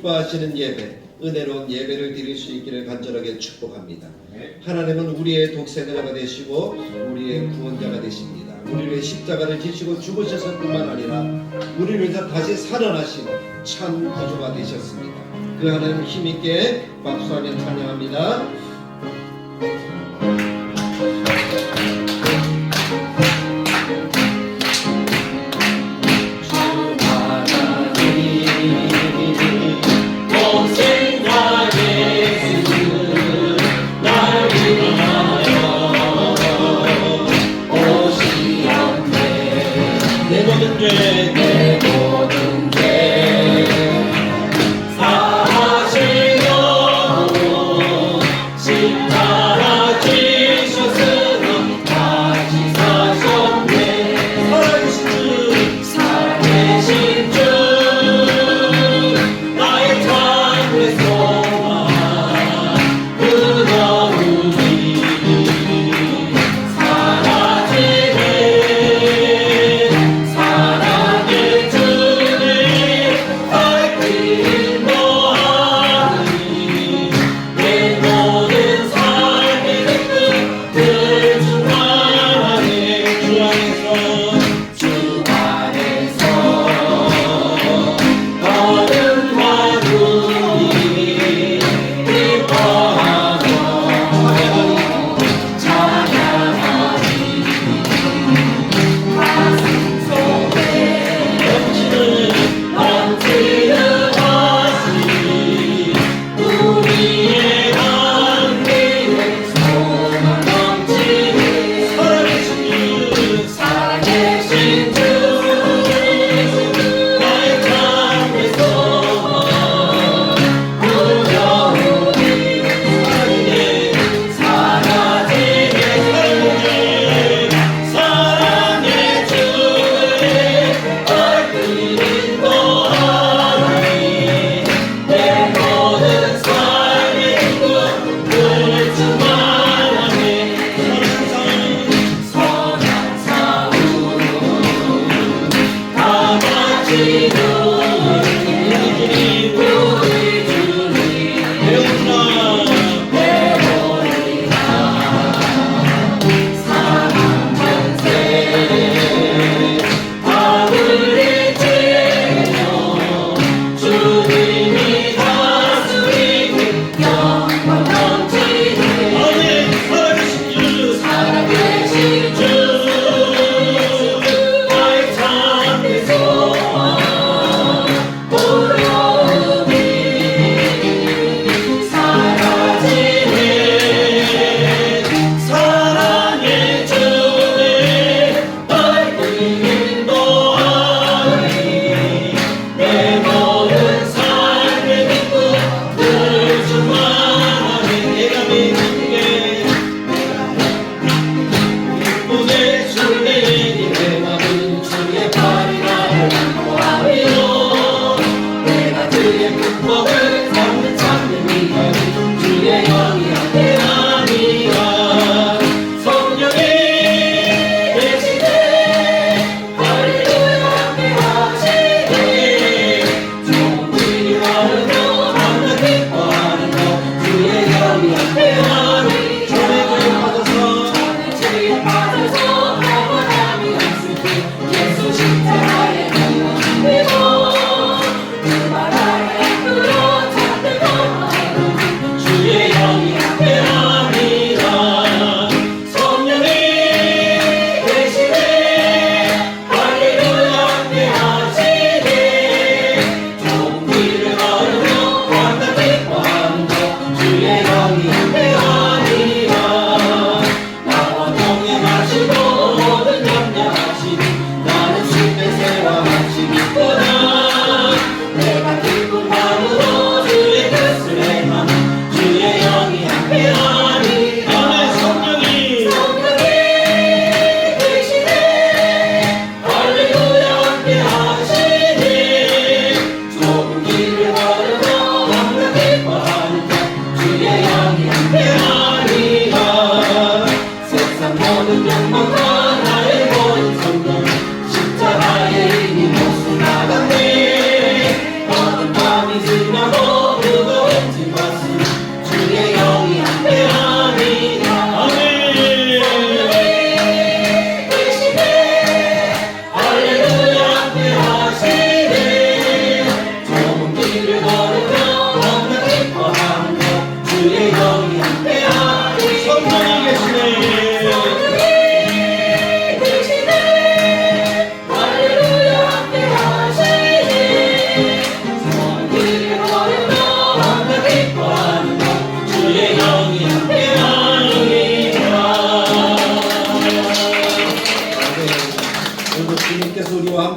기뻐하시는 예배, 은혜로운 예배를 드릴 수 있기를 간절하게 축복합니다. 하나님은 우리의 독생자가 되시고 우리의 구원자가 되십니다. 우리를 십자가를 지시고 죽으셨을 뿐만 아니라 우리를 위해서 다시 살아나신 참 구주가 되셨습니다. 그 하나님 힘있게 박수하며 찬양합니다. 내 모든 죄 사하시려고 십자가 지셨으니 다시 사셨네. 살아계신 주 나의 참된 소망 그녀우니 사라지네. 사랑의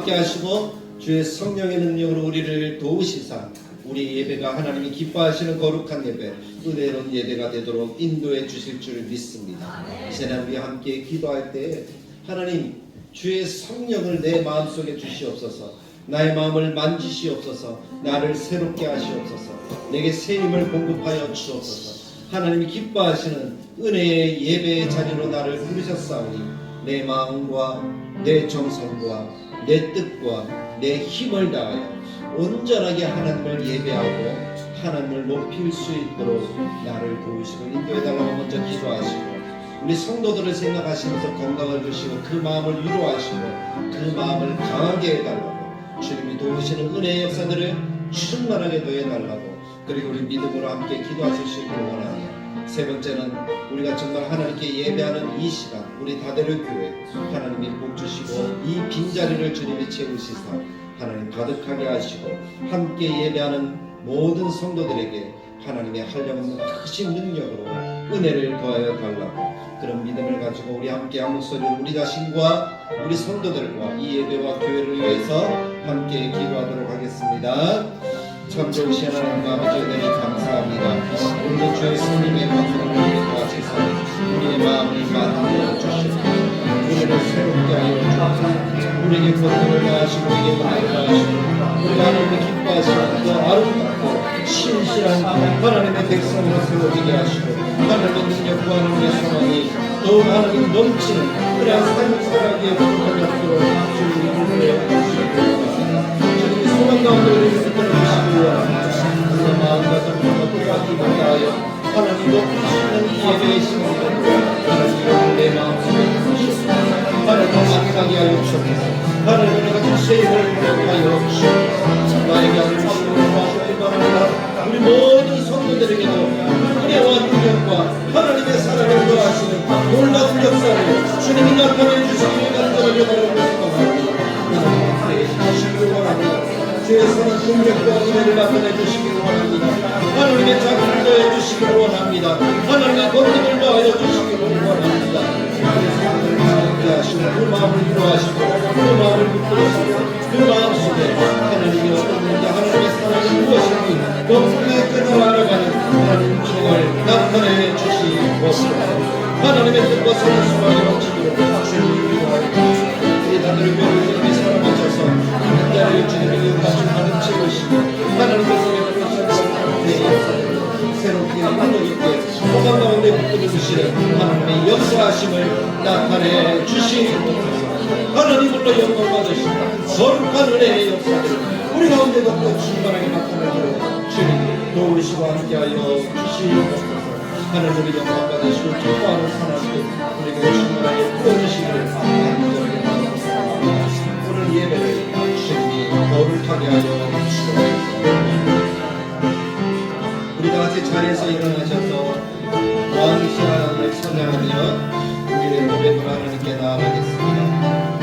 함께 하시고 주의 성령의 능력으로 우리를 도우시사 우리 예배가 하나님이 기뻐하시는 거룩한 예배, 은혜로운 예배가 되도록 인도해 주실 줄 믿습니다. 이제는 우리 함께 기도할 때 하나님 주의 성령을 내 마음속에 주시옵소서. 나의 마음을 만지시옵소서. 나를 새롭게 하시옵소서. 내게 새 힘을 공급하여 주옵소서. 하나님이 기뻐하시는 은혜의 예배의 자리로 나를 부르셨사오니 내 마음과 내 정성과 내 뜻과 내 힘을 다하여 온전하게 하나님을 예배하고 하나님을 높일 수 있도록 나를 도우시고 인도해달라고 먼저 기도하시고 우리 성도들을 생각하시면서 건강을 주시고 그 마음을 위로하시고 그 마음을 강하게 해달라고 주님이 도우시는 은혜의 역사들을 충만하게 더해달라고 그리고 우리 믿음으로 함께 기도하실 수 있기를 원합니다. 세 번째는 우리가 정말 하나님께 예배하는 이 시간 우리 다대로 교회 하나님이 복 주시고 이 빈자리를 주님이 채우시사 하나님 가득하게 하시고 함께 예배하는 모든 성도들에게 하나님의 한량없는 크신 능력으로 은혜를 더하여 달라고 그런 믿음을 가지고 우리 함께 한 목소리로 우리 자신과 우리 성도들과 이 예배와 교회를 위해서 함께 기도하도록 하겠습니다. 참 좋으신 하나님 아버지 은혜를 감사합니다. 오늘도 주의 성령의 권능을 도와주셔서 우리의 마음을 만들어 주시고 우리를 새롭게 하여 주시고 우리에게 권능을 다하시고 우리에게 은혜를 다하시고 우리가 하나님을 기뻐하시는 그 아름답고 신실한 하나님의 백성으로 세워지게 하시고 하나님의 능력과 하나님의 소망이 더욱 하나님 넘치는 그러한 삶을 살아가기에 부족한 역으로 주님이 인도해 주시기 바랍니다. 주님이 소망 가운데 우리를 이끌어 주시기 원합니다. 우리의 마음과 정성과 뜻과 힘을 다하여 하나님 높이시는 이 예배의 시간을 하나님 내 마음속에 주시옵소서. 하나님 만나게 하여 주옵소서. 하나님 내가 주시의 힘을 공격하여 주옵소서. 나에게 하는 주시는 도와주길 바랍니다. 우리 모든 성도들에게도 은혜와 능력과 하나님의 사랑을 더하시는 놀라운 역사를 주님이 나타내 주시기를 간절하게 바라고 소망합니다. 주시기를 원합니다. 주의 선한 능력과 은혜를 나타내 주시기를 원합니다. 하나님의 자비를 더해 주시기를 원합니다. 하나님의 권능을 더하여 주시기를 원합니다. 하시고 그 마음을 위로하시고 그 마음을 붙들으시고 그 마음속에 하나님이 어떤 분인지 하나님의 사랑이 무엇인지 높게 끝을 알아가는 하나님 주님을 나타내 주시옵소서. 하나님의 뜻과 선한 수박이 넘치도록 주님을 위로하옵소서. 우리 다들 교회를 사랑 맞춰서 한 자리에 주님의 은가를 가득 채우시고 하나님의 성에 부르신 새롭게 하늘있게 소망 가운데 붙들어 주시는 하나님의 역사하심을 나타내 주시옵소서. 하나님으로 영광 받으시는 거룩한 은혜의 역사들을 우리 가운데도 또 충만하게 나타내도록 주님 도우시고 함께하여 주시옵소서. 하나님의 영광 받으시고 기뻐하는 하나님 우리에게 충만하게 부어주시기를 간절하게 바랍니다. 오늘 예배를 주님이 거룩하게 하여 주시옵소서. 같이 자리에서 일어나셔서 왕이신 하나님을 찬양하며 우리의 고백을 하나님께 나아가겠습니다.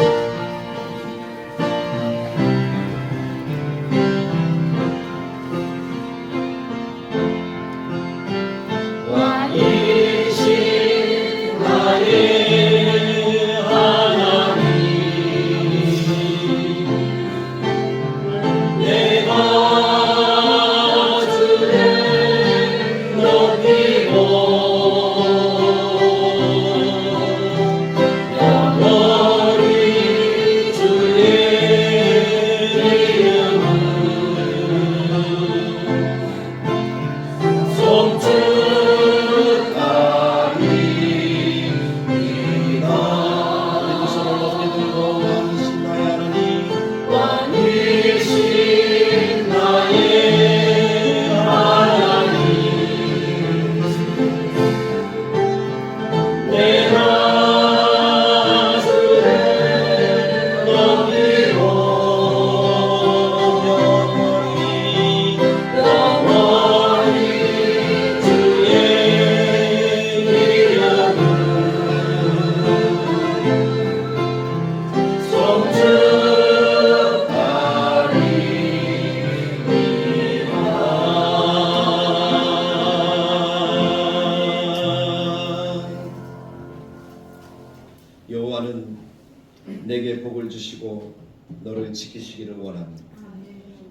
너를 지키시기를 원합니다.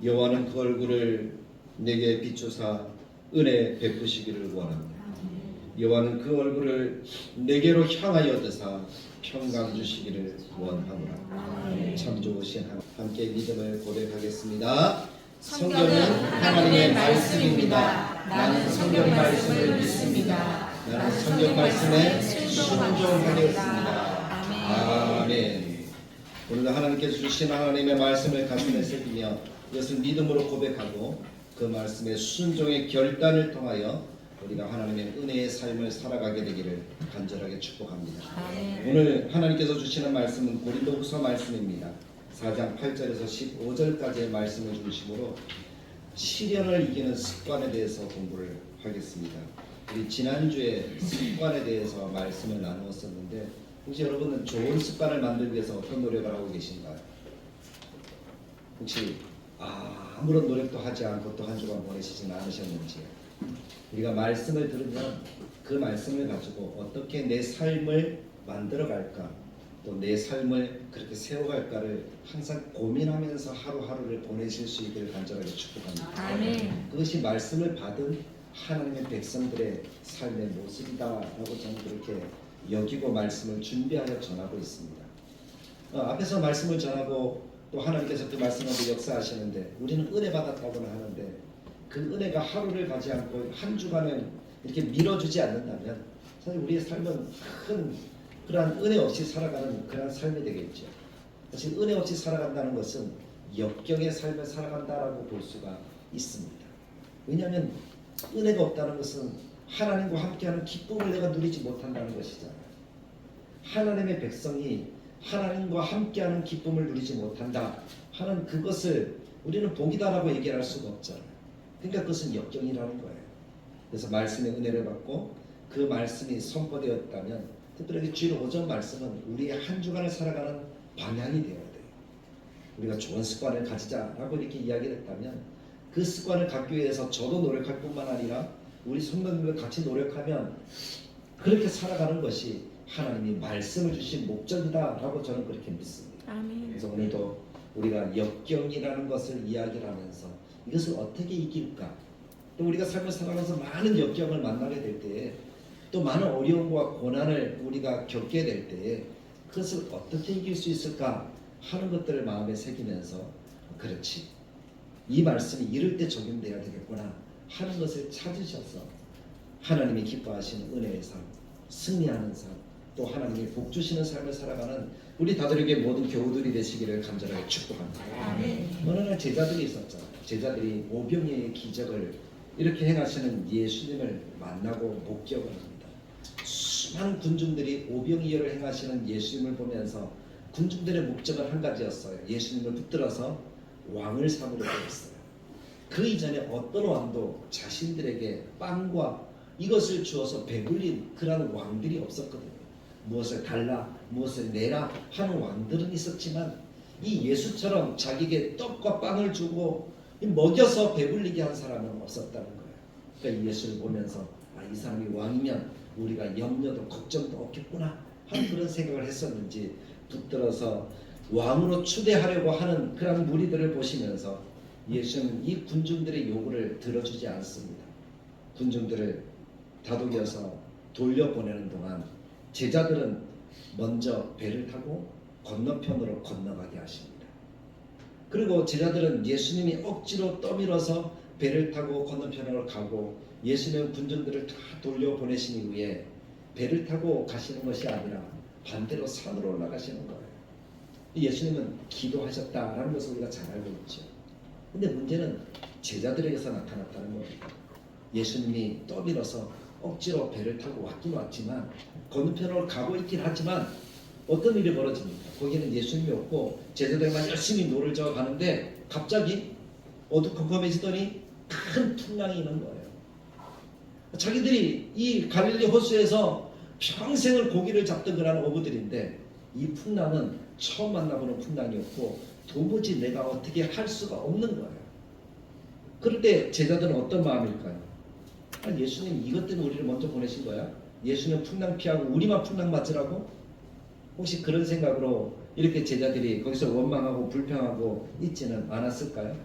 여호와는 그 얼굴을 내게 비추사 은혜 베푸시기를 원합니다. 여호와는 그 얼굴을 내게로 향하여 드사 평강 주시기를 원하노라. 참 좋으신 하나님, 함께 믿음을 고백하겠습니다. 성경은 하나님의 말씀입니다. 나는 성경 말씀을 믿습니다. 나는 성경 말씀에 순종하겠습니다. 아멘. 오늘도 하나님께서 주신 하나님의 말씀을 가슴에 새기며 이것을 믿음으로 고백하고 그 말씀의 순종의 결단을 통하여 우리가 하나님의 은혜의 삶을 살아가게 되기를 간절하게 축복합니다. 오늘 하나님께서 주시는 말씀은 고린도후서 말씀입니다. 4장 8절에서 15절까지의 말씀을 중심으로 시련을 이기는 습관에 대해서 공부를 하겠습니다. 우리 지난주에 습관에 대해서 말씀을 나누었었는데 혹시 여러분은 좋은 습관을 만들기 위해서 어떤 노력을 하고 계신가요? 혹시 아무런 노력도 하지 않고 또 한 주간 보내시지는 않으셨는지요? 우리가 말씀을 들으면 그 말씀을 가지고 어떻게 내 삶을 만들어갈까, 또 내 삶을 그렇게 세워갈까를 항상 고민하면서 하루하루를 보내실 수 있기를 간절하게 축복합니다. 아멘. 그것이 말씀을 받은 하나님의 백성들의 삶의 모습이다라고 저는 그렇게 여기고 말씀을 준비하여 전하고 있습니다. 앞에서 말씀을 전하고 또 하나님께서 그 말씀으로 역사하시는데 우리는 은혜 받았다고는 하는데 그 은혜가 하루를 가지 않고 한 주간을 이렇게 밀어주지 않는다면 사실 우리의 삶은 큰 그러한 은혜 없이 살아가는 그러한 삶이 되겠죠. 사실 은혜 없이 살아간다는 것은 역경의 삶을 살아간다라고 볼 수가 있습니다. 왜냐하면 은혜가 없다는 것은 하나님과 함께하는 기쁨을 내가 누리지 못한다는 것이잖아요. 하나님의 백성이 하나님과 함께하는 기쁨을 누리지 못한다 하는 그것을 우리는 복이다라고 얘기할 수가 없잖아요. 그러니까 그것은 역경이라는 거예요. 그래서 말씀의 은혜를 받고 그 말씀이 선포되었다면 특별히 주일 오전 말씀은 우리의 한 주간을 살아가는 방향이 되어야 돼요. 우리가 좋은 습관을 가지자라고 이렇게 이야기를 했다면 그 습관을 갖기 위해서 저도 노력할 뿐만 아니라 우리 성도님들 같이 노력하면 그렇게 살아가는 것이 하나님이 말씀을 주신 목적이다라고 저는 그렇게 믿습니다. 아멘. 그래서 오늘도 우리가 역경이라는 것을 이야기를 하면서 이것을 어떻게 이길까, 또 우리가 삶을 살아가면서 많은 역경을 만나게 될 때에 또 많은 어려움과 고난을 우리가 겪게 될 때에 그것을 어떻게 이길 수 있을까 하는 것들을 마음에 새기면서 그렇지, 이 말씀이 이럴 때 적용돼야 되겠구나 하는 것을 찾으셔서 하나님이 기뻐하시는 은혜의 삶, 승리하는 삶, 또 하나님이 복 주시는 삶을 살아가는 우리 다들에게 모든 교우들이 되시기를 간절하게 축복합니다. 어느 날 제자들이 있었잖아요. 제자들이 오병이어의 기적을 이렇게 행하시는 예수님을 만나고 목격을 합니다. 수많은 군중들이 오병이어를 행하시는 예수님을 보면서 군중들의 목적은 한 가지였어요. 예수님을 붙들어서 왕을 삼으려 했어요. 그 이전에 어떤 왕도 자신들에게 빵과 이것을 주어서 배불린 그런 왕들이 없었거든요. 무엇을 달라, 무엇을 내라 하는 왕들은 있었지만 이 예수처럼 자기에게 떡과 빵을 주고 먹여서 배불리게 한 사람은 없었다는 거예요. 그러니까 예수를 보면서 이 사람이 왕이면 우리가 염려도 걱정도 없겠구나 하는 그런 생각을 했었는지 붙들어서 왕으로 추대하려고 하는 그런 무리들을 보시면서 예수는 이 군중들의 요구를 들어주지 않습니다. 군중들을 다독여서 돌려보내는 동안 제자들은 먼저 배를 타고 건너편으로 건너가게 하십니다. 그리고 제자들은 예수님이 억지로 떠밀어서 배를 타고 건너편으로 가고 예수님은 군중들을 다 돌려보내신 이후에 배를 타고 가시는 것이 아니라 반대로 산으로 올라가시는 거예요. 예수님은 기도하셨다라는 것을 우리가 잘 알고 있죠. 근데 문제는 제자들에게서 나타났다는 겁니다. 예수님이 떠밀어서 억지로 배를 타고 왔긴 왔지만 건너편으로 가고 있긴 하지만 어떤 일이 벌어집니까? 거기는 예수님이 없고 제자들만 열심히 노를 저어 가는데 갑자기 어두컴컴해지더니 큰 풍랑이 있는 거예요. 자기들이 이 갈릴리 호수에서 평생을 고기를 잡던 그런 어부들인데 이 풍랑은 처음 만나보는 풍랑이었고 도무지 내가 어떻게 할 수가 없는 거예요. 그럴 때 제자들은 어떤 마음일까요? 예수님 이것 때문에 우리를 먼저 보내신 거야? 예수님 풍랑 피하고 우리만 풍랑 맞으라고? 혹시 그런 생각으로 이렇게 제자들이 거기서 원망하고 불평하고 있지는 않았을까요?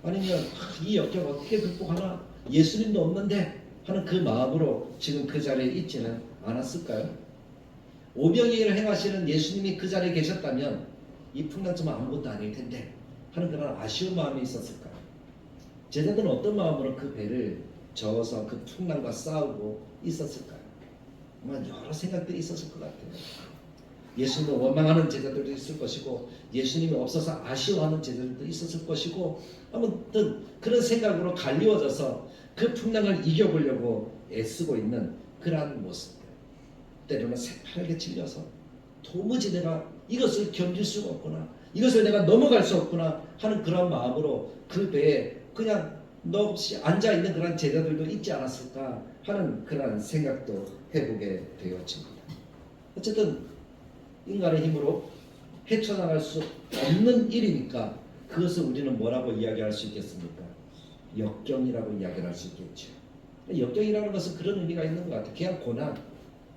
아니면 이 역경 어떻게 극복하나? 예수님도 없는데 하는 그 마음으로 지금 그 자리에 있지는 않았을까요? 오병이어를 행하시는 예수님이 그 자리에 계셨다면 이 풍랑쯤은 아무것도 아닐 텐데 하는 그런 아쉬운 마음이 있었을까요? 제자들은 어떤 마음으로 그 배를 저어서 그 풍랑과 싸우고 있었을까요? 아마 여러 생각들이 있었을 것 같아요. 예수님을 원망하는 제자들도 있을 것이고 예수님이 없어서 아쉬워하는 제자들도 있었을 것이고 아무튼 그런 생각으로 갈리워져서 그 풍랑을 이겨보려고 애쓰고 있는 그러한 모습들, 때로는 새파랗게 질려서 도무지 내가 이것을 견딜 수가 없구나, 이것을 내가 넘어갈 수 없구나 하는 그런 마음으로 그 배에 그냥 너 없이 앉아있는 그런 제자들도 있지 않았을까 하는 그런 생각도 해보게 되어집니다. 어쨌든 인간의 힘으로 헤쳐나갈 수 없는 일이니까 그것을 우리는 뭐라고 이야기할 수 있겠습니까? 역경이라고 이야기를 할 수 있겠죠. 역경이라는 것은 그런 의미가 있는 것 같아요. 그냥 고난.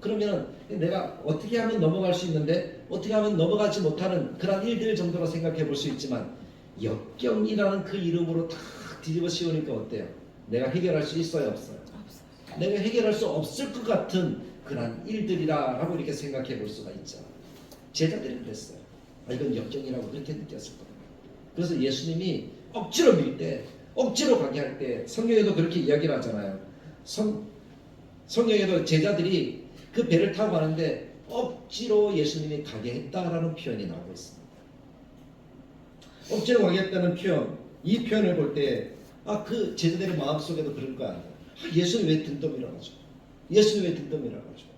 그러면 내가 어떻게 하면 넘어갈 수 있는데 어떻게 하면 넘어가지 못하는 그런 일들 정도로 생각해 볼 수 있지만 역경이라는 그 이름으로 다 뒤집어 씌우니까 어때요? 내가 해결할 수 있어요? 없어요? 내가 해결할 수 없을 것 같은 그런 일들이라 하고 이렇게 생각해 볼 수가 있죠. 제자들이 그랬어요. 이건 역경이라고 그렇게 느꼈을 겁니다. 그래서 예수님이 억지로 밀 때, 억지로 가게 할 때 성경에도 그렇게 이야기를 하잖아요. 성경에도 제자들이 그 배를 타고 가는데 억지로 예수님이 가게 했다라는 표현이 나오고 있습니다. 억지로 가게 했다는 표현, 이 표현을 볼 때 그 제자들의 마음속에도 그럴 거 아니에요. 예수님 왜 등 떠밀어가지고, 예수님 왜 등 떠밀어가지고,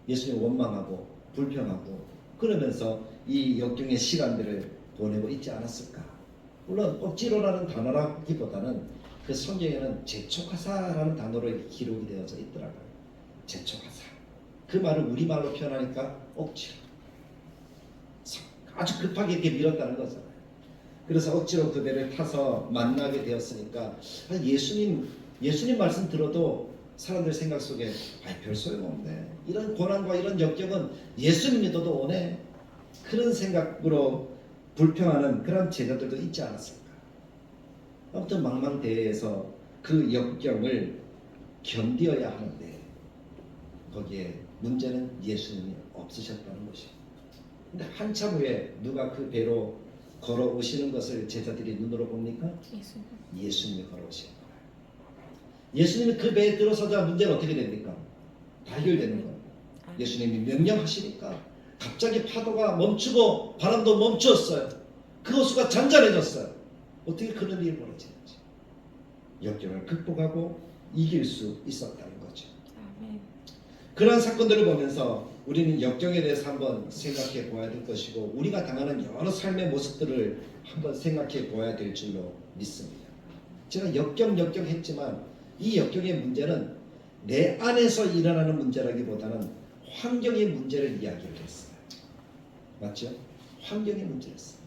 예수님 원망하고 불평하고 그러면서 이 역경의 시간들을 보내고 있지 않았을까. 물론 억지로라는 단어라기보다는 그 성경에는 재촉하사라는 단어로 기록이 되어져 있더라고요. 재촉하사. 그 말을 우리말로 표현하니까 억지로, 아주 급하게 이렇게 밀었다는 거잖아요. 그래서 억지로 그 배를 타서 만나게 되었으니까 예수님 말씀 들어도 사람들 생각 속에 별 소용없네, 이런 고난과 이런 역경은 예수님 믿어도 오네, 그런 생각으로 불평하는 그런 제자들도 있지 않았을까. 아무튼 망망대해에서 그 역경을 견디어야 하는데 거기에 문제는 예수님이 없으셨다는 것입니다. 근데 한참 후에 누가 그 배로 걸어오시는 것을 제자들이 눈으로 봅니까? 예수님이 걸어오시는 거예요. 예수님이 그 배에 들어서자 문제는 어떻게 됩니까? 다 해결되는 거예요. 예수님이 명령하시니까 갑자기 파도가 멈추고 바람도 멈추었어요. 그 호수가 잔잔해졌어요. 어떻게 그런 일이 벌어지는지. 역경을 극복하고 이길 수 있었다는 거죠. 그러한 사건들을 보면서 우리는 역경에 대해서 한번 생각해 보아야 될 것이고 우리가 당하는 여러 삶의 모습들을 한번 생각해 보아야 될 줄로 믿습니다. 제가 역경 했지만 이 역경의 문제는 내 안에서 일어나는 문제라기보다는 환경의 문제를 이야기를 했어요. 맞죠? 환경의 문제였어요.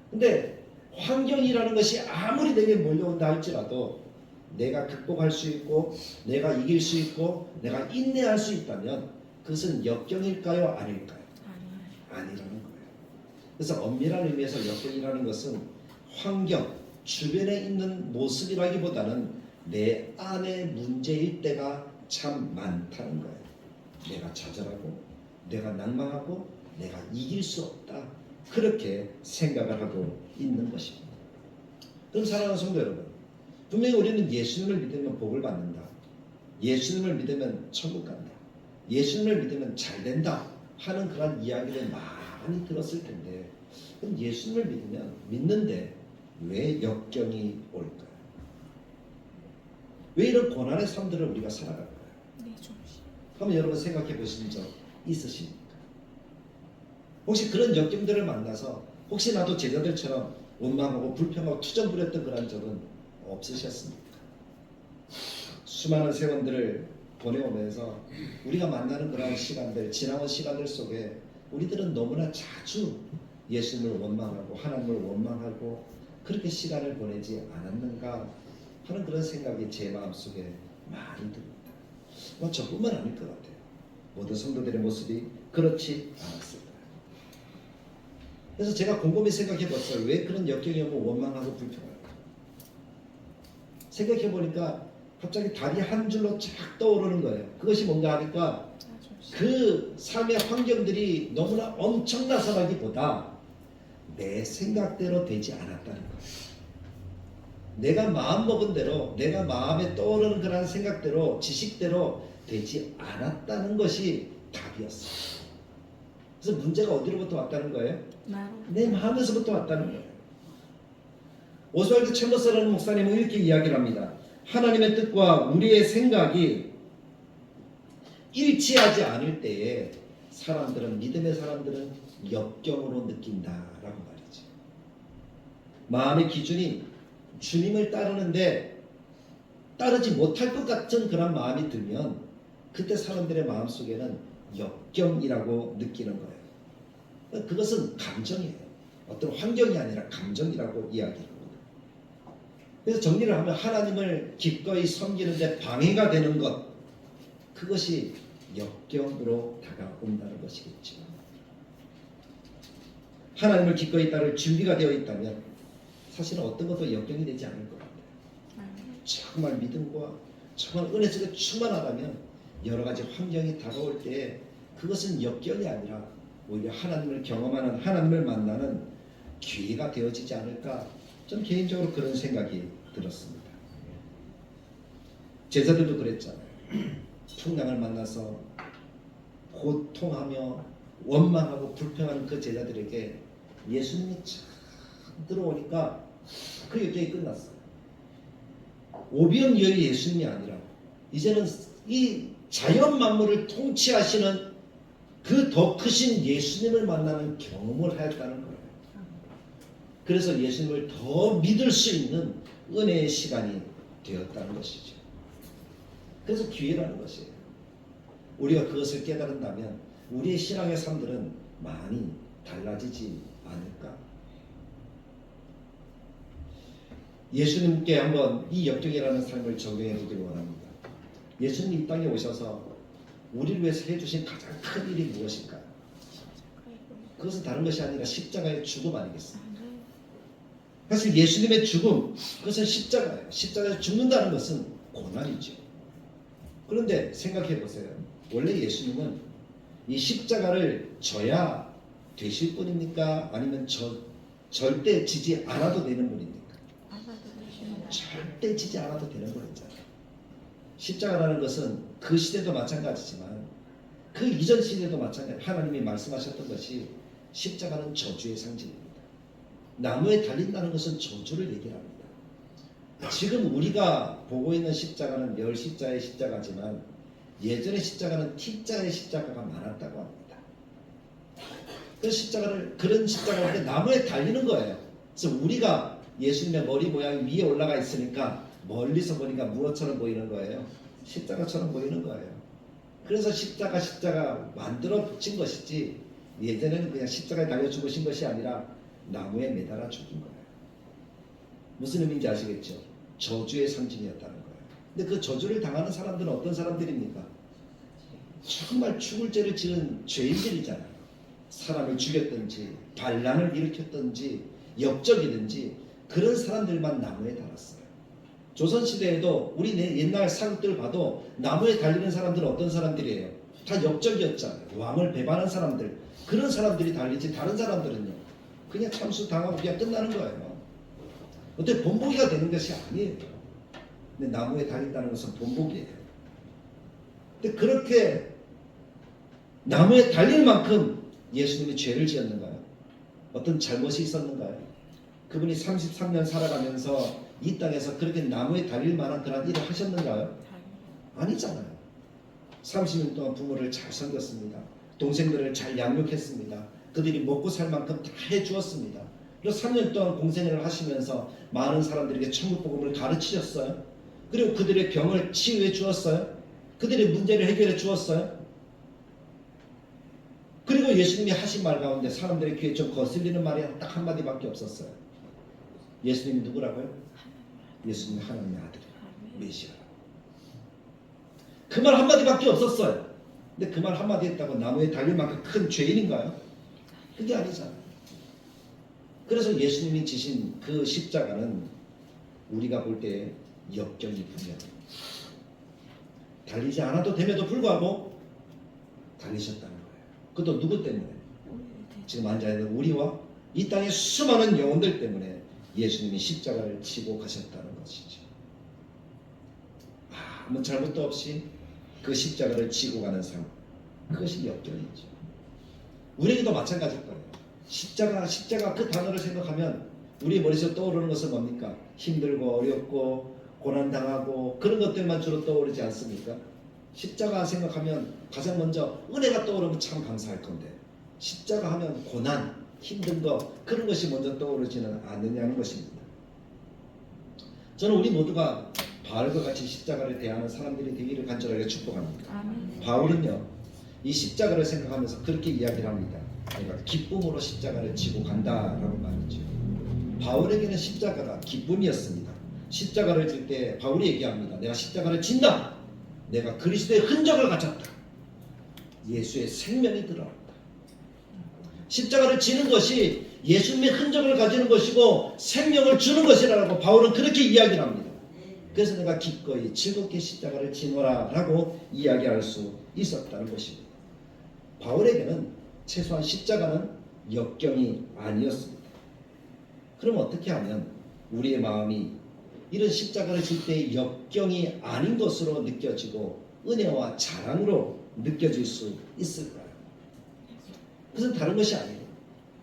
근데 환경이라는 것이 아무리 내게 몰려온다 할지라도 내가 극복할 수 있고 내가 이길 수 있고 내가 인내할 수 있다면 그것은 역경일까요? 아닐까요? 아니라는 거예요. 그래서 엄밀한 의미에서 역경이라는 것은 환경, 주변에 있는 모습이라기보다는 내 안의 문제일 때가 참 많다는 거예요. 내가 좌절하고 내가 낭망하고 내가 이길 수 없다, 그렇게 생각을 하고 있는 것입니다. 그럼 사랑하는 성도 여러분, 분명히 우리는 예수님을 믿으면 복을 받는다, 예수님을 믿으면 천국 간다, 예수님을 믿으면 잘 된다 하는 그런 이야기를 많이 들었을 텐데 그럼 예수님을 믿는데 왜 역경이 올까요? 왜 이런 고난의 삶들을 우리가 살아갈까요? 한번 여러분 생각해 보신 적 있으십니까? 혹시 그런 역경들을 만나서 혹시 나도 제자들처럼 원망하고 불평하고 투정 부렸던 그런 적은 없으셨습니까? 수많은 세월들을 보내오면서 우리가 만나는 그런 시간들, 지나온 시간들 속에 우리들은 너무나 자주 예수님을 원망하고 하나님을 원망하고 그렇게 시간을 보내지 않았는가 하는 그런 생각이 제 마음속에 많이 듭니다. 저뿐만 아닐 것 같아요. 모든 성도들의 모습이 그렇지 않았을 거예요. 그래서 제가 곰곰이 생각해 봤어요. 왜 그런 역경이 오면 원망하고 불평할까? 생각해 보니까 갑자기 달이 한 줄로 쫙 떠오르는 거예요. 그것이 뭔가 하니까 그 삶의 환경들이 너무나 엄청나서라기보다 내 생각대로 되지 않았다는 거예요. 내가 마음먹은 대로, 내가 마음에 떠오르는 그런 생각대로, 지식대로 되지 않았다는 것이 답이었어요. 그래서 문제가 어디로부터 왔다는 거예요? 내 마음에서부터 왔다는 거예요. 오스왈드 챔버스라는 목사님은 이렇게 이야기를 합니다. 하나님의 뜻과 우리의 생각이 일치하지 않을 때에 사람들은, 믿음의 사람들은 역경으로 느낀다라고 말이죠. 마음의 기준이 주님을 따르는데 따르지 못할 것 같은 그런 마음이 들면 그때 사람들의 마음속에는 역경이라고 느끼는 거예요. 그것은 감정이에요. 어떤 환경이 아니라 감정이라고 이야기합니다. 그래서 정리를 하면 하나님을 기꺼이 섬기는데 방해가 되는 것, 그것이 역경으로 다가온다는 것이겠죠. 하나님을 기꺼이 따를 준비가 되어 있다면 사실은 어떤 것도 역경이 되지 않을 것 같아요. 정말 믿음과 정말 은혜 속에 충만하다면 여러 가지 환경이 다가올 때 그것은 역경이 아니라 오히려 하나님을 경험하는, 하나님을 만나는 기회가 되어지지 않을까, 좀 개인적으로 그런 생각이 들었습니다. 제자들도 그랬잖아요. 풍랑을 만나서 고통하며 원망하고 불평하는 그 제자들에게 예수님이 참 들어오니까 그 역경이 끝났어요. 오병이어의 예수님이 아니라 이제는 이 자연 만물을 통치하시는 그 더 크신 예수님을 만나는 경험을 하였다는 거예요. 그래서 예수님을 더 믿을 수 있는 은혜의 시간이 되었다는 것이죠. 그래서 기회라는 것이에요. 우리가 그것을 깨달은다면 우리의 신앙의 삶들은 많이 달라지지 않을까? 예수님께 한번 이 역경이라는 삶을 적용해 보기를 원합니다. 예수님이 이 땅에 오셔서 우리를 위해서 해주신 가장 큰 일이 무엇일까요? 그것은 다른 것이 아니라 십자가의 죽음 아니겠습니까? 사실 예수님의 죽음, 그것은 십자가예요. 십자가에서 죽는다는 것은 고난이죠. 그런데 생각해 보세요. 원래 예수님은 이 십자가를 져야 되실 분입니까? 아니면 절대 지지 않아도 되는 분입니까? 절대 지지 않아도 되는 분이잖아요. 십자가라는 것은 그 시대도 마찬가지지만 그 이전 시대도 마찬가지. 하나님이 말씀하셨던 것이 십자가는 저주의 상징입니다. 나무에 달린다는 것은 저주를 얘기합니다. 지금 우리가 보고 있는 십자가는 열 십자의 십자가지만 예전의 십자가는 T자의 십자가가 많았다고 합니다. 그 십자가를, 그런 십자가인데 나무에 달리는 거예요. 그래서 우리가 예수님의 머리 모양이 위에 올라가 있으니까 멀리서 보니까 무엇처럼 보이는 거예요? 십자가처럼 보이는 거예요. 그래서 십자가 만들어 붙인 것이지 예전에는 그냥 십자가에 달려 죽으신 것이 아니라 나무에 매달아 죽인 거예요. 무슨 의미인지 아시겠죠? 저주의 상징이었다는 거예요. 근데 그 저주를 당하는 사람들은 어떤 사람들입니까? 정말 죽을 죄를 지은 죄인들이잖아요. 사람을 죽였든지 반란을 일으켰든지 역적이든지 그런 사람들만 나무에 달았어요. 조선시대에도 우리 옛날 사극들 봐도 나무에 달리는 사람들은 어떤 사람들이에요? 다 역적이었잖아요. 왕을 배반한 사람들, 그런 사람들이 달리지 다른 사람들은요 그냥 참수 당하고 그냥 끝나는 거예요. 어떻게 본보기가 되는 것이 아니에요. 근데 나무에 달린다는 것은 본보기예요. 근데 그렇게 나무에 달릴 만큼 예수님이 죄를 지었는가요? 어떤 잘못이 있었는가요? 그분이 33년 살아가면서 이 땅에서 그렇게 나무에 달릴 만한 그런 일을 하셨는가요? 아니잖아요. 30년 동안 부모를 잘 섬겼습니다. 동생들을 잘 양육했습니다. 그들이 먹고 살 만큼 다 해주었습니다. 그리고 3년 동안 공생애를 하시면서 많은 사람들에게 천국 복음을 가르치셨어요. 그리고 그들의 병을 치유해 주었어요. 그들의 문제를 해결해 주었어요. 그리고 예수님이 하신 말 가운데 사람들의 귀에 좀 거슬리는 말이 딱 한마디밖에 없었어요. 예수님이 누구라고요? 예수님이 하나님의 아들이에요. 메시아라고. 그 말 한마디밖에 없었어요. 근데 그 말 한마디 했다고 나무에 달릴 만큼 큰 죄인인가요? 그게 아니잖아요. 그래서 예수님이 지신 그 십자가는 우리가 볼 때 역경이 분명합니다. 달리지 않아도 됨에도 불구하고 달리셨다는 거예요. 그것도 누구 때문에? 지금 앉아있는 우리와 이 땅의 수많은 영혼들 때문에 예수님이 십자가를 지고 가셨다는 것이죠. 아무 잘못도 없이 그 십자가를 지고 가는 삶, 그것이 역경이죠. 우리에게도 마찬가지일 거예요. 십자가 그 단어를 생각하면 우리 머릿속에 떠오르는 것은 뭡니까? 힘들고 어렵고 고난당하고 그런 것들만 주로 떠오르지 않습니까? 십자가 생각하면 가장 먼저 은혜가 떠오르면 참 감사할 건데 십자가 하면 고난, 힘든 거 그런 것이 먼저 떠오르지는 않느냐는 것입니다. 저는 우리 모두가 바울과 같이 십자가를 대하는 사람들이 되기를 간절하게 축복합니다. 아멘. 바울은요 이 십자가를 생각하면서 그렇게 이야기를 합니다. 내가 기쁨으로 십자가를 지고 간다라고 말이죠. 바울에게는 십자가가 기쁨이었습니다. 십자가를 질 때 바울이 얘기합니다. 내가 십자가를 진다. 내가 그리스도의 흔적을 가졌다. 예수의 생명이 드러났다. 십자가를 지는 것이 예수님의 흔적을 가지는 것이고 생명을 주는 것이라고 바울은 그렇게 이야기를 합니다. 그래서 내가 기꺼이 즐겁게 십자가를 지노라 라고 이야기할 수 있었다는 것입니다. 바울에게는 최소한 십자가는 역경이 아니었습니다. 그럼 어떻게 하면 우리의 마음이 이런 십자가를 질 때 역경이 아닌 것으로 느껴지고 은혜와 자랑으로 느껴질 수 있을까요? 그것은 다른 것이 아니에요.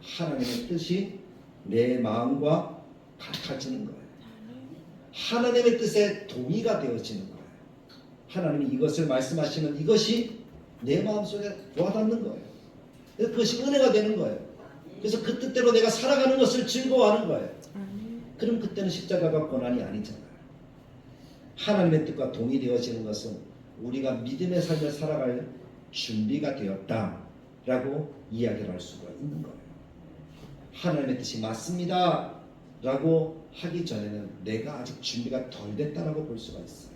하나님의 뜻이 내 마음과 같아지는 거예요. 하나님의 뜻에 동의가 되어지는 거예요. 하나님이 이것을 말씀하시면 이것이 내 마음속에 와닿는 거예요. 그래서 그것이 은혜가 되는 거예요. 그래서 그 뜻대로 내가 살아가는 것을 즐거워하는 거예요. 그럼 그때는 십자가가 고난이 아니잖아요. 하나님의 뜻과 동의되어지는 것은 우리가 믿음의 삶을 살아갈 준비가 되었다라고 이야기를 할 수가 있는 거예요. 하나님의 뜻이 맞습니다 라고 하기 전에는 내가 아직 준비가 덜 됐다라고 볼 수가 있어요.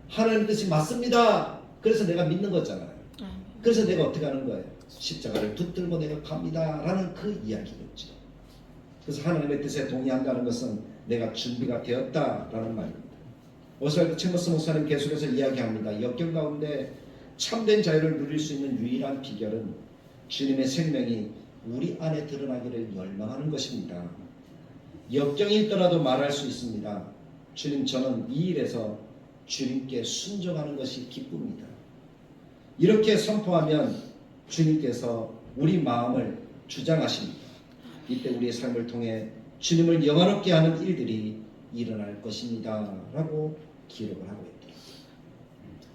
하나님의 뜻이 맞습니다. 그래서 내가 믿는 거잖아요. 그래서 내가 어떻게 하는 거예요? 십자가를 붙들고 내가 갑니다 라는 그 이야기겠죠. 그래서 하나님의 뜻에 동의한다는 것은 내가 준비가 되었다라는 말입니다. 오스왈드 챔버스 목사님 계속해서 이야기합니다. 역경 가운데 참된 자유를 누릴 수 있는 유일한 비결은 주님의 생명이 우리 안에 드러나기를 열망하는 것입니다. 역경이 있더라도 말할 수 있습니다. 주님, 저는 이 일에서 주님께 순종하는 것이 기쁩니다. 이렇게 선포하면 주님께서 우리 마음을 주장하십니다. 이때 우리의 삶을 통해 주님을 영화롭게 하는 일들이 일어날 것입니다 라고 기록을 하고 있대요.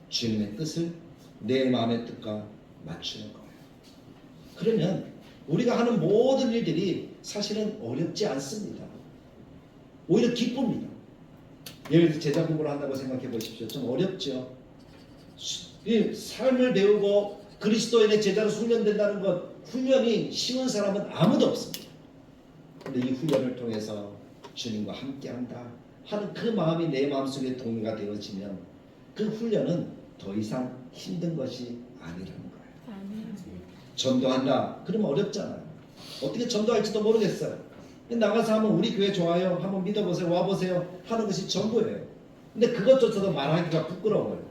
주님의 뜻을 내 마음의 뜻과 맞추는 거예요. 그러면 우리가 하는 모든 일들이 사실은 어렵지 않습니다. 오히려 기쁩니다. 예를 들어 제자 공부를 한다고 생각해 보십시오. 좀 어렵죠. 이 삶을 배우고 그리스도인의 제자로 훈련된다는 것, 훈련이 쉬운 사람은 아무도 없습니다. 근데 이 훈련을 통해서 주님과 함께한다 하는 그 마음이 내 마음속에 동의가 되어지면 그 훈련은 더 이상 힘든 것이 아니라는 거예요. 전도한다 그러면 어렵잖아요. 어떻게 전도할지도 모르겠어요. 나가서 한번 우리 교회 좋아요, 한번 믿어보세요, 와보세요 하는 것이 전부예요. 근데 그것조차도 말하기가 부끄러워요.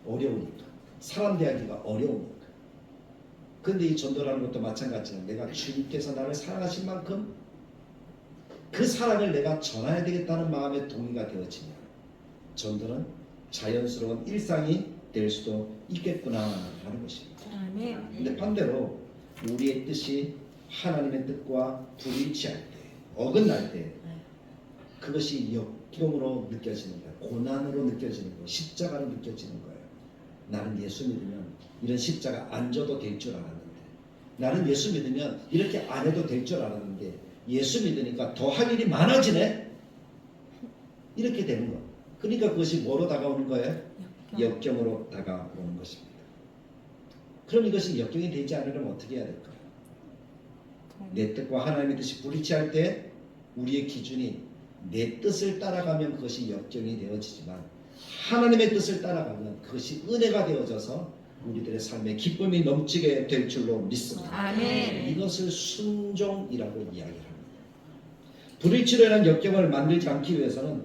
어려우니까. 사람 대하기가 어려우니까. 그런데 이 전도라는 것도 마찬가지예요. 내가 주님께서 나를 사랑하신 만큼 그 사랑을 내가 전해야 되겠다는 마음의 동의가 되어지면 전도는 자연스러운 일상이 될 수도 있겠구나 하는 것입니다. 근데 반대로 우리의 뜻이 하나님의 뜻과 불일치할 때, 어긋날 때 그것이 역경으로 느껴지는 거예요. 고난으로 느껴지는 거예요. 십자가로 느껴지는 거예요. 나는 예수 믿으면 이런 십자가 안 져도 될 줄 알았는데, 나는 예수 믿으면 이렇게 안 해도 될 줄 알았는데 예수 믿으니까 더 할 일이 많아지네? 이렇게 되는 거예요. 그러니까 그것이 뭐로 다가오는 거예요? 역경으로 다가오는 것입니다. 그럼 이것이 역경이 되지 않으려면 어떻게 해야 될까요? 내 뜻과 하나님의 뜻이 불일치할 때 우리의 기준이 내 뜻을 따라가면 그것이 역경이 되어지지만 하나님의 뜻을 따라가면 그것이 은혜가 되어져서 우리들의 삶에 기쁨이 넘치게 될 줄로 믿습니다. 아멘. 이것을 순종이라고 이야기합니다. 불일치로라는 역경을 만들지 않기 위해서는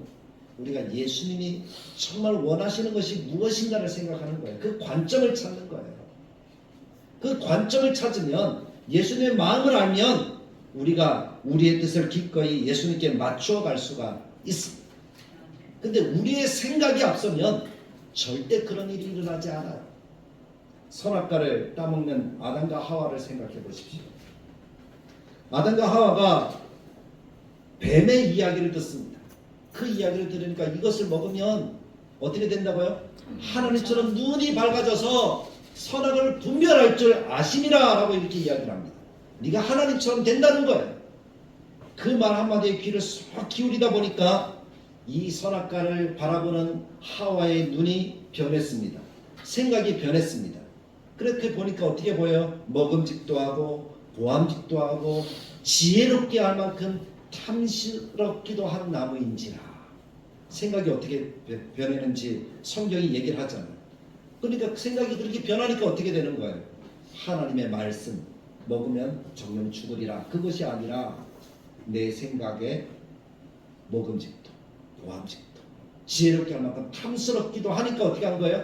우리가 예수님이 정말 원하시는 것이 무엇인가를 생각하는 거예요. 그 관점을 찾는 거예요. 그 관점을 찾으면 예수님의 마음을 알면 우리가 우리의 뜻을 기꺼이 예수님께 맞추어 갈 수가 있습니다. 근데 우리의 생각이 앞서면 절대 그런 일이 일어나지 않아요. 선악과를 따먹는 아담과 하와를 생각해 보십시오. 아담과 하와가 뱀의 이야기를 듣습니다. 그 이야기를 들으니까 이것을 먹으면 어떻게 된다고요? 하나님처럼 눈이 밝아져서 선악을 분별할 줄 아심이라 라고 이렇게 이야기를 합니다. 네가 하나님처럼 된다는 거예요. 그 말 한마디에 귀를 쏙 기울이다 보니까 이 선악과를 바라보는 하와의 눈이 변했습니다. 생각이 변했습니다. 그렇게 보니까 어떻게 보여요? 먹음직도 하고 보암직도 하고 지혜롭게 할 만큼 탐스럽기도 한 나무인지라. 생각이 어떻게 변했는지 성경이 얘기를 하잖아요. 그러니까 생각이 그렇게 변하니까 어떻게 되는 거예요? 하나님의 말씀 먹으면 정령 죽으리라. 그것이 아니라 내 생각에 먹음직도 보암직도 지혜롭게 할 만큼 탐스럽기도 하니까 어떻게 한 거예요?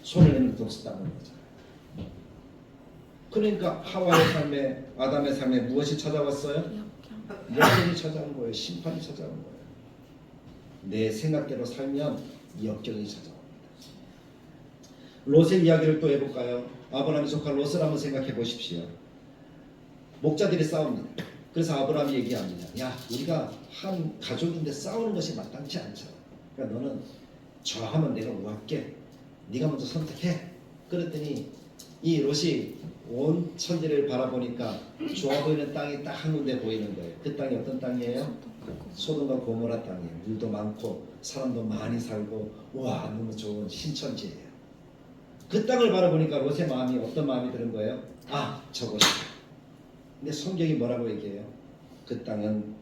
손을 내밀어 뒀었다는 거잖아요. 그러니까 하와의 삶에 아담의 삶에 무엇이 찾아왔어요? 역경이 찾아온 거예요. 심판이 찾아온 거예요. 내 생각대로 살면 역경이 찾아옵니다. 롯의 이야기를 또 해볼까요? 아브라함이 속한 롯을 한번 생각해 보십시오. 목자들이 싸웁니다. 그래서 아브라함이 얘기합니다. 야, 우리가 한 가족인데 싸우는 것이 마땅치 않잖아. 그러니까 너는 저 하면 내가 뭐 할게. 네가 먼저 선택해. 그랬더니 이 롯이 온 천지를 바라보니까 좋아 보이는 땅이 딱 한 군데 보이는 거예요. 그 땅이 어떤 땅이에요? 소돔과 고모라 땅이에요. 물도 많고 사람도 많이 살고 와 너무 좋은 신천지예요. 그 땅을 바라보니까 롯의 마음이 어떤 마음이 드는 거예요? 아 저것이다. 근데 성경이 뭐라고 얘기해요? 그 땅은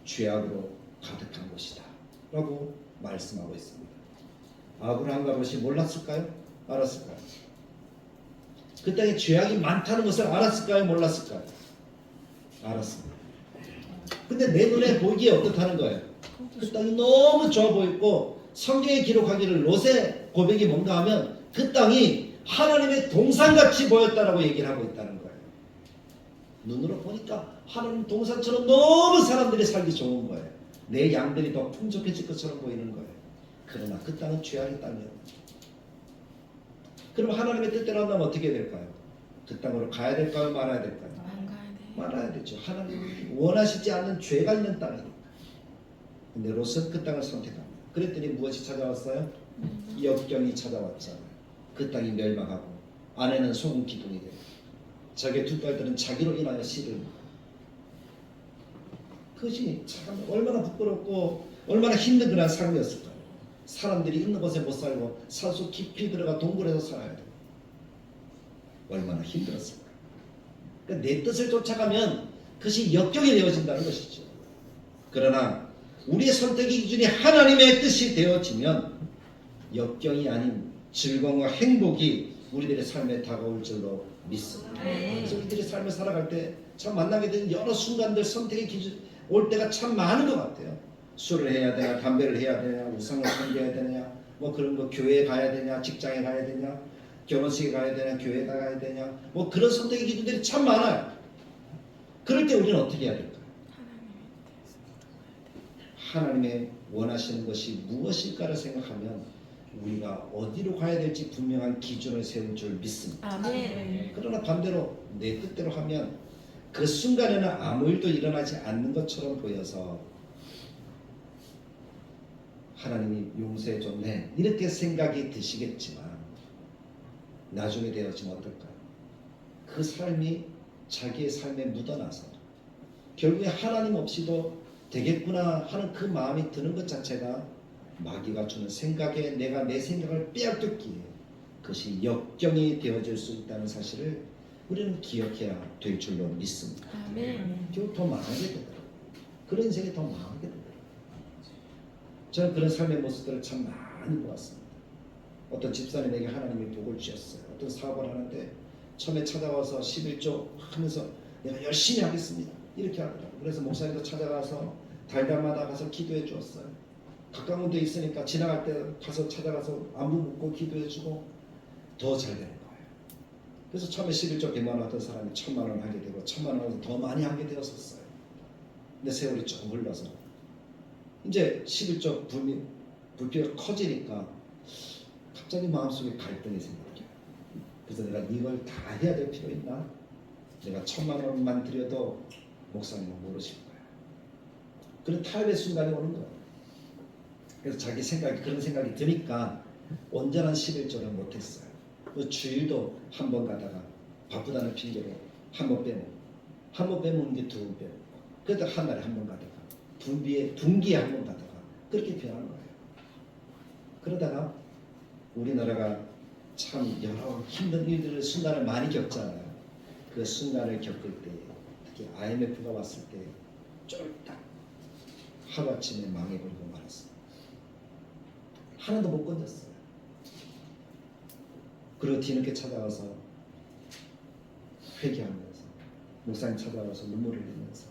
죄악으로 가득한 곳이다 라고 말씀하고 있습니다. 아브라함과 롯이 몰랐을까요? 알았을까요? 그 땅에 죄악이 많다는 것을 알았을까요? 몰랐을까요? 알았습니다. 근데 내 눈에 보이기에 어떻다는 거예요? 그 땅이 너무 좋아 보였고 성경에 기록하기를 롯의 고백이 뭔가 하면 그 땅이 하나님의 동산같이 보였다라고 얘기를 하고 있다는 거예요. 눈으로 보니까 하나님 동산처럼 너무 사람들이 살기 좋은 거예요. 내 양들이 더 풍족해질 것처럼 보이는 거예요. 그러나 그 땅은 죄악의 땅이에요. 그럼 하나님의 뜻대로 한다면 어떻게 될까요? 그 땅으로 가야 될까요? 말아야 될까요? 말아야 되죠. 하나님이 원하시지 않는 죄가 있는 땅이니까. 근데 롯은 그 땅을 선택합니다. 그랬더니 무엇이 찾아왔어요? 역경이 찾아왔잖아요. 그 땅이 멸망하고 아내는 소금 기둥이 되고 자기의 두 딸들은 자기로 인하여 씨를 그것이 참 얼마나 부끄럽고 얼마나 힘든 그런 삶이었을까요? 사람들이 있는 곳에 못 살고 산속 깊이 들어가 동굴에서 살아야 돼요. 얼마나 힘들었을까요? 그러니까 내 뜻을 쫓아가면 그것이 역경이 되어진다는 것이죠. 그러나 우리의 선택의 기준이 하나님의 뜻이 되어지면 역경이 아닌 즐거움과 행복이 우리들의 삶에 다가올 줄로 믿습니다. 그래서 우리들의 삶을 살아갈 때 참 만나게 되는 여러 순간들 선택의 기준 올 때가 참 많은 것 같아요. 술을 해야 되냐, 담배를 해야 되냐, 우상을 섬겨야 되냐, 뭐 그런 거 교회에 가야 되냐, 직장에 가야 되냐, 결혼식에 가야 되냐, 교회에 가야 되냐, 뭐 그런 선택의 기준들이 참 많아요. 그럴 때 우리는 어떻게 해야 될까요? 하나님의 원하시는 것이 무엇일까를 생각하면 우리가 어디로 가야 될지 분명한 기준을 세울 줄 믿습니다. 아멘. 그러나 반대로 내 뜻대로 하면 그 순간에는 아무 일도 일어나지 않는 것처럼 보여서 하나님이 용서해 줬네 이렇게 생각이 드시겠지만 나중에 되어지면 어떨까요? 그 삶이 자기의 삶에 묻어나서 결국에 하나님 없이도 되겠구나 하는 그 마음이 드는 것 자체가 마귀가 주는 생각에 내가 내 생각을 빼앗겼기에 그것이 역경이 되어질 수 있다는 사실을 우리는 기억해야 될 줄로 믿습니다. 아멘. 결국 더 망하게 되더라고요. 그런 인생이 더 망하게 되더라고요. 저는 그런 삶의 모습들을 참 많이 보았습니다. 어떤 집사님에게 하나님이 복을 주셨어요. 어떤 사업을 하는데 처음에 찾아와서 11조 하면서 내가 열심히 하겠습니다 이렇게 하더라고요. 그래서 목사님도 찾아가서 달달마다 가서 기도해 주었어요. 가까운 데 있으니까 지나갈 때 가서 찾아가서 안부 묻고 기도해 주고 더 잘 되는 거예요. 그래서 처음에 11조 100만 원 하던 사람이 1000만 원 하게 되고 1000만 원을 더 많이 하게 되었었어요. 근데 세월이 조금 흘러서 이제 11조 부피가 커지니까 갑자기 마음속에 갈등이 생겨요. 그래서 내가 이걸 다 해야 될 필요 있나? 내가 1000만 원만 드려도 목사님은 모르실 거야. 그런 타협의 순간이 오는 거예요. 그래서 자기 생각이 그런 생각이 드니까 온전한 11조를 못했어요. 그 주일도 한 번 가다가 바쁘다는 핑계로 한 번 빼먹는 게 두 번 빼먹고 그래도 한 달에 한 번 가다가 분기에 한 번 가다가 그렇게 변하는 거예요. 그러다가 우리나라가 참 여러 힘든 일들을 순간을 많이 겪잖아요. 그 순간을 겪을 때 특히 IMF가 왔을 때 쫄딱 하루아침에 망해버리고 말았어요. 하나도 못 건졌어요. 그리고 뒤늦게 찾아와서 회개하면서 목사님 찾아와서 눈물을 흘리면서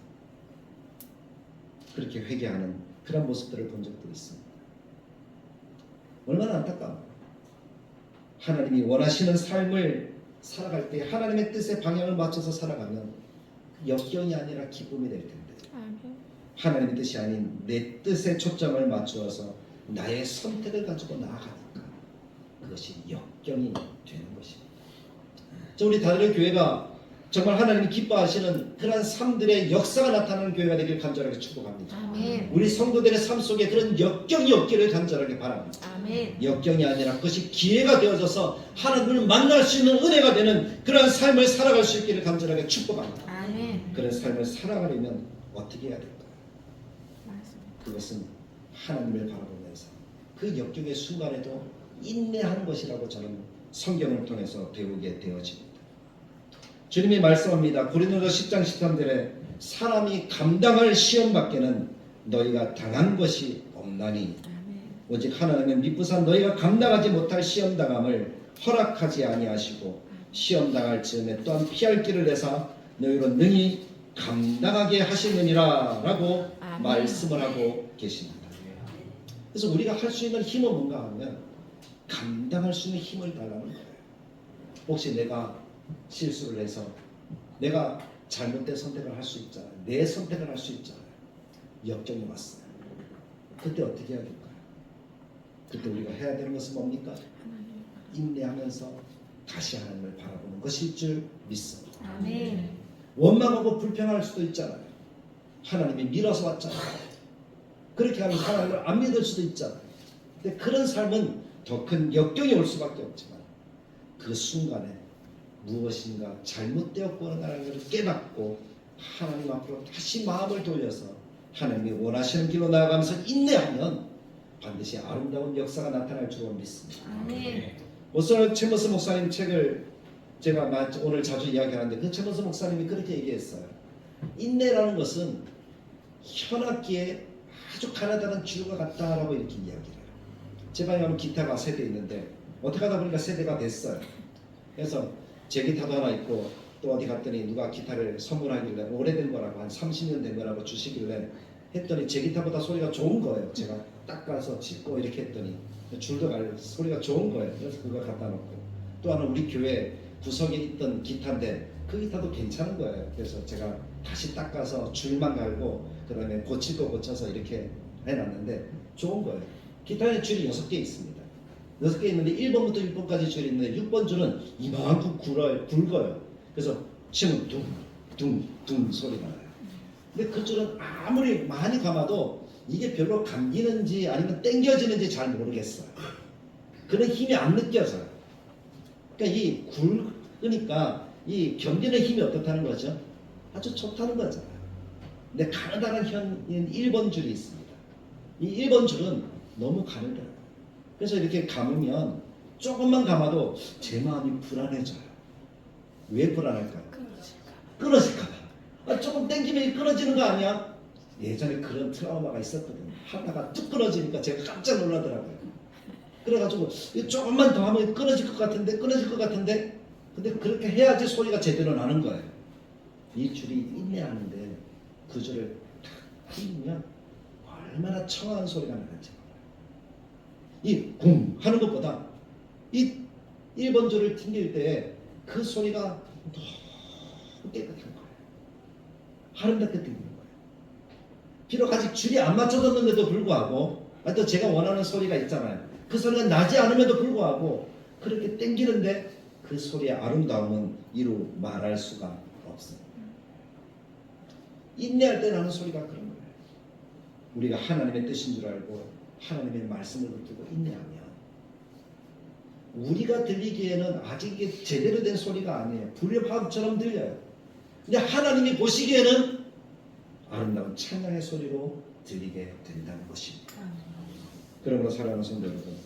그렇게 회개하는 그런 모습들을 본 적도 있습니다. 얼마나 안타까워요. 하나님이 원하시는 삶을 살아갈 때 하나님의 뜻에 방향을 맞춰서 살아가면 역경이 아니라 기쁨이 될 텐데 하나님의 뜻이 아닌 내 뜻에 초점을 맞추어서 나의 선택을 가지고 나아가니까 그것이 역경이 되는 것입니다. 우리 다른 교회가 정말 하나님이 기뻐하시는 그런 삶들의 역사가 나타나는 교회가 되길 간절하게 축복합니다. 아멘. 우리 성도들의 삶 속에 그런 역경이 없기를 간절하게 바랍니다. 아멘. 역경이 아니라 그것이 기회가 되어져서 하나님을 만날 수 있는 은혜가 되는 그런 삶을 살아갈 수 있기를 간절하게 축복합니다. 아멘. 그런 삶을 살아가려면 어떻게 해야 될까요? 맞습니다. 그것은 하나님을 바라보면서 그 역경의 순간에도 인내하는 것이라고 저는 성경을 통해서 배우게 되어집니다. 주님이 말씀합니다. 고린도서 10장 13절에 사람이 감당할 시험 밖에는 너희가 당한 것이 없나니 오직 하나님은 미쁘사 너희가 감당하지 못할 시험 당함을 허락하지 아니하시고 시험 당할 즈음에 또한 피할 길을 내사 너희로 능히 감당하게 하시느니라 라고 말씀을 하고 계십니다. 그래서 우리가 할 수 있는 힘은 뭔가 하면 감당할 수 있는 힘을 달라는 거예요. 혹시 내가 실수를 해서 내가 잘못된 선택을 할 수 있잖아요. 내 선택을 할 수 있잖아요. 역경이 왔어요. 그때 어떻게 해야 될까요? 그때 우리가 해야 되는 것은 뭡니까? 인내하면서 다시 하나님을 바라보는 것일 줄 믿습니다. 아멘. 원망하고 불평할 수도 있잖아요. 하나님이 밀어서 왔잖아요. 그렇게 하면 하나님을 안 믿을 수도 있잖아요. 근데 그런 삶은 더 큰 역경이 올 수밖에 없지만 그 순간에 무엇인가 잘못되었구나라는 것을 깨닫고 하나님 앞으로 다시 마음을 돌려서 하나님이 원하시는 길로 나아가면서 인내하면 반드시 아름다운 역사가 나타날 줄 믿습니다. 아멘. 최모스 목사님 책을 제가 오늘 자주 이야기하는데 그 최모스 목사님이 그렇게 얘기했어요. 인내라는 것은 현악기에 아주 가느다란 줄과 같다라고 이렇게 이야기를 해요. 제 방에 하면 기타가 3대 있는데 어떻게 하다 보니까 3대가 됐어요. 그래서 제 기타도 하나 있고 또 어디 갔더니 누가 기타를 선물하길래 오래된 거라고 한 30년 된 거라고 주시길래 했더니 제 기타보다 소리가 좋은 거예요. 제가 닦아서 짚고 이렇게 했더니 줄도 갈 소리가 좋은 거예요. 그래서 그거 갖다 놓고 또 하나 우리 교회 구석에 있던 기타인데 그 기타도 괜찮은 거예요. 그래서 제가 다시 닦아서 줄만 갈고 그 다음에 고칠 거 고쳐서 이렇게 해놨는데 좋은 거예요. 기타에 줄이 6개 있습니다. 6개 있는데 1번부터 6번까지 줄이 있는데 6번 줄은 이만큼 굵어요. 그래서 치면 둥둥둥 소리가 나요. 근데 그 줄은 아무리 많이 감아도 이게 별로 감기는지 아니면 당겨지는지 잘 모르겠어요. 그런 힘이 안 느껴져요. 그러니까 이 굵으니까 이 견디는 힘이 어떻다는 거죠? 아주 좋다는 거잖아요. 근데 가느다란 현인 1번 줄이 있습니다. 이 1번 줄은 너무 가늘더라고요. 그래서 이렇게 감으면 조금만 감아도 제 마음이 불안해져요. 왜 불안할까요? 끊어질까봐. 조금 당기면 끊어지는 거 아니야? 예전에 그런 트라우마가 있었거든요. 하다가 뚝 끊어지니까 제가 깜짝 놀라더라고요. 그래가지고 조금만 더 하면 끊어질 것 같은데 근데 그렇게 해야지 소리가 제대로 나는 거예요. 이 줄이 인내하는데 그 줄을 탁 튕기면 얼마나 청아한 소리가 나는지 이 쿵 하는 것보다 이 1번 줄을 튕길 때 그 소리가 너무 깨끗한 거예요. 아름답게 들리는 거예요. 비록 아직 줄이 안 맞춰졌는데도 불구하고 또 제가 원하는 소리가 있잖아요. 그 소리가 나지 않음에도 불구하고 그렇게 땡기는데 그 소리의 아름다움은 이루 말할 수가 없습니다. 인내할 때 나는 소리가 그런 거예요. 우리가 하나님의 뜻인 줄 알고 하나님의 말씀을 붙들고 인내하면 우리가 들리기에는 아직 이게 제대로 된 소리가 아니에요. 불협화음처럼 들려요. 근데 하나님이 보시기에는 아름다운 찬양의 소리로 들리게 된다는 것입니다. 그러므로 사랑하는 성도 여러분,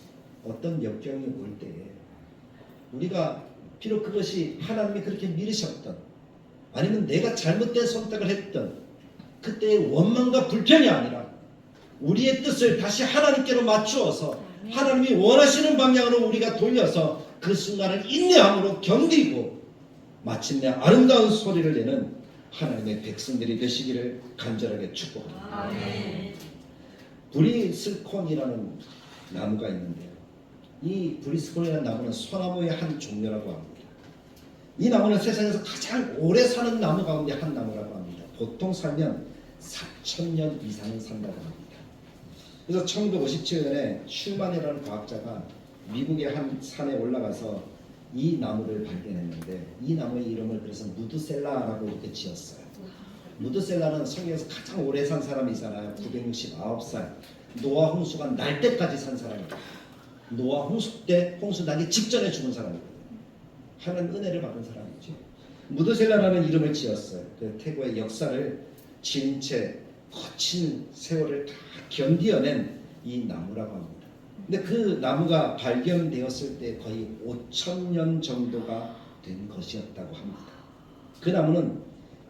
어떤 역경이 올 때에 우리가 비록 그것이 하나님이 그렇게 미루셨던 아니면 내가 잘못된 선택을 했던 그때의 원망과 불평이 아니라 우리의 뜻을 다시 하나님께로 맞추어서 하나님이 원하시는 방향으로 우리가 돌려서 그 순간을 인내함으로 견디고 마침내 아름다운 소리를 내는 하나님의 백성들이 되시기를 간절하게 축복합니다. 브리스콘이라는 나무가 있는데요. 이 브리스콘이라는 나무는 소나무의 한 종류라고 합니다. 이 나무는 세상에서 가장 오래 사는 나무 가운데 한 나무라고 합니다. 보통 살면 4,000년 이상을 산다고 합니다. 그래서 1957년에 슈만이라는 과학자가 미국의 한 산에 올라가서 이 나무를 발견했는데 이 나무의 이름을 그래서 무드셀라라고 이렇게 지었어요. 무드셀라는 세계에서 가장 오래 산 사람이잖아요. 969살. 노아 홍수가 날 때까지 산 사람이에요. 노아 홍수 때 홍수 나기 직전에 죽은 사람이거든요. 하나님 은혜를 받은 사람이죠. 무드셀라라는 이름을 지었어요. 그 태고의 역사를 지닌 채 거친 세월을 다 견디어낸 이 나무라고 합니다. 근데 그 나무가 발견되었을 때 거의 5,000년 정도가 된 것이었다고 합니다. 그 나무는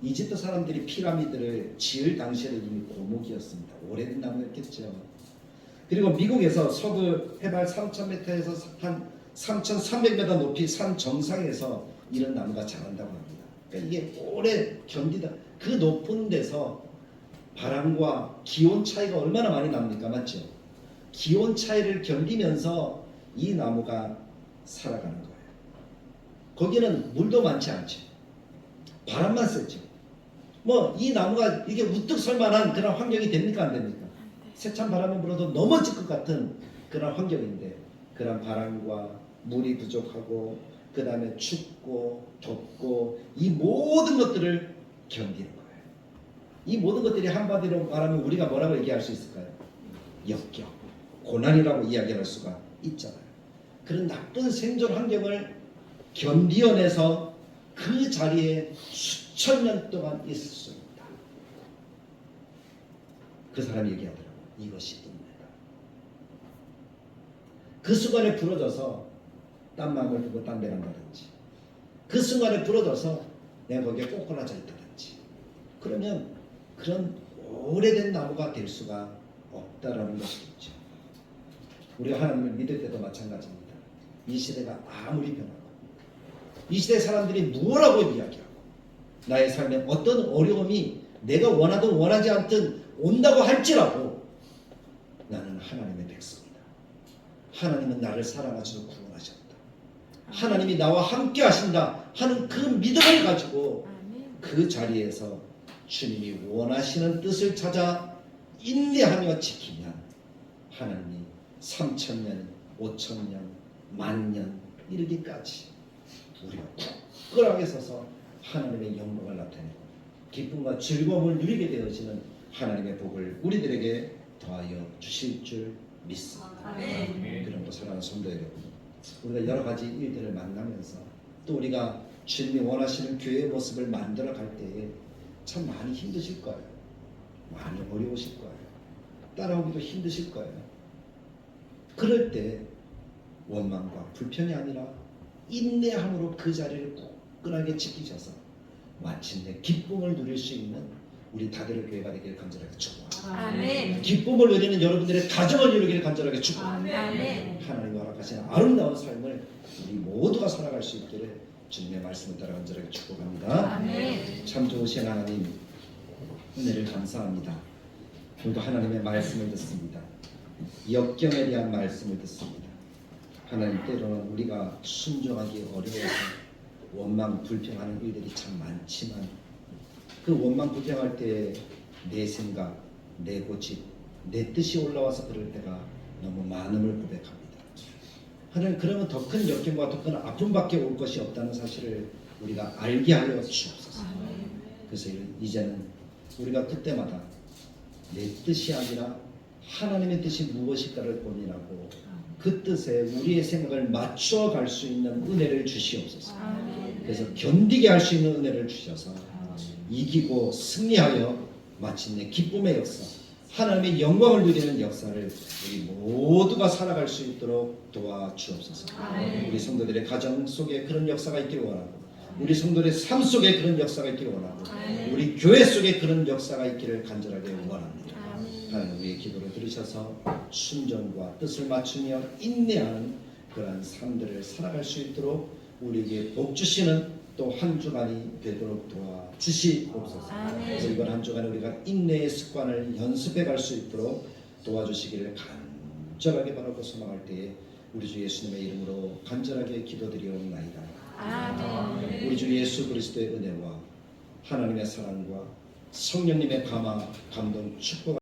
이집트 사람들이 피라미드를 지을 당시에는 이미 고목이었습니다. 오래된 나무였겠죠. 그리고 미국에서 서부 해발 3,000m에서 한 3,300m 높이 산 정상에서 이런 나무가 자란다고 합니다. 그러니까 이게 오래 견디다 그 높은 데서 바람과 기온 차이가 얼마나 많이 납니까? 맞죠? 기온 차이를 견디면서 이 나무가 살아가는 거예요. 거기는 물도 많지 않죠. 바람만 세죠. 뭐 이 나무가 이게 우뚝 설 만한 그런 환경이 됩니까? 안 됩니까? 세찬 바람이 불어도 넘어질 것 같은 그런 환경인데 그런 바람과 물이 부족하고 그 다음에 춥고 덥고 이 모든 것들을 견디는 거예요. 이 모든 것들이 한마디로 말하면 우리가 뭐라고 얘기할 수 있을까요? 역경, 고난이라고 이야기할 수가 있잖아요. 그런 나쁜 생존 환경을 견디어내서 그 자리에 수천 년 동안 있을 수 있다. 그 사람이 얘기하더라고요. 이것이 인내다. 그 순간에 부러져서 딴 마음을 두고 딴 데 간다든지 그 순간에 부러져서 내가 거기에 꼬꾸라져 있다든지 그러면 그런 오래된 나무가 될 수가 없다라는 것이겠죠. 우리가 하나님을 믿을 때도 마찬가지입니다. 이 시대가 아무리 변하고 이 시대 사람들이 무엇라고 이야기하고 나의 삶에 어떤 어려움이 내가 원하든 원하지 않든 온다고 할지라도 나는 하나님의 백성이다. 하나님은 나를 사랑하시고 구원하셨다. 하나님이 나와 함께 하신다 하는 그 믿음을 가지고 그 자리에서 주님이 원하시는 뜻을 찾아 인내하며 지키면 하나님이 3,000년, 5,000년, 10,000년 이르기까지 우리가 굳건하게 서서 하나님의 영광을 나타내고 기쁨과 즐거움을 누리게 되어지는 하나님의 복을 우리들에게 더하여 주실 줄 믿습니다. 그러므로 사랑하는 성도 여러분, 우리가 여러 가지 일들을 만나면서 또 우리가 주님이 원하시는 교회의 모습을 만들어 갈 때에 참 많이 힘드실 거예요. 많이 어려우실 거예요. 따라오기도 힘드실 거예요. 그럴 때 원망과 불평이 아니라 인내함으로 그 자리를 굳건하게 지키셔서 마침내 기쁨을 누릴 수 있는 우리 다들의 교회가 되기를 간절하게 축복합니다. 아멘. 기쁨을 누리는 여러분들의 가정을 이루기를 간절하게 축복합니다. 아멘. 하나님이 허락하시는 아름다운 삶을 우리 모두가 살아갈 수 있기를 주님의 말씀을 따라 간절하게 축복합니다. 아멘. 참 좋으신 하나님, 은혜를 감사합니다. 오늘도 하나님의 말씀을 듣습니다. 역경에 대한 말씀을 듣습니다. 하나님, 때로는 우리가 순종하기 어려워서 원망 불평하는 일들이 참 많지만 그 원망 불평할 때 내 생각, 내 고집, 내 뜻이 올라와서 그럴 때가 너무 많음을 고백합니다. 하나님, 그러면 더 큰 역경과 더 큰 아픔밖에 올 것이 없다는 사실을 우리가 알게 하여 주옵소서. 그래서 이제는 우리가 그때마다 내 뜻이 아니라 하나님의 뜻이 무엇일까를 고민하고 그 뜻에 우리의 생각을 맞춰 갈 수 있는 은혜를 주시옵소서. 그래서 견디게 할 수 있는 은혜를 주셔서 이기고 승리하여 마침내 기쁨의 역사, 하나님의 영광을 누리는 역사를 우리 모두가 살아갈 수 있도록 도와주옵소서. 우리 성도들의 가정 속에 그런 역사가 있기를 원하고, 우리 성도들의 삶 속에 그런 역사가 있기를 원하고, 우리 교회 속에 그런 역사가 있기를 간절하게 원합니다. 하나님, 우리의 기도를 들으셔서 순종과 뜻을 맞추며 인내하는 그러한 삶들을 살아갈 수 있도록 우리에게 복 주시는 또 한 주간이 되도록 도와주시옵소서. 그래서 이번 한 주간 우리가 인내의 습관을 연습해 갈 수 있도록 도와주시기를 간절하게 바라고 소망할 때에 우리 주 예수님의 이름으로 간절하게 기도드리옵나이다. 아멘. 우리 주 예수 그리스도의 은혜와 하나님의 사랑과 성령님의 감화, 감동, 축복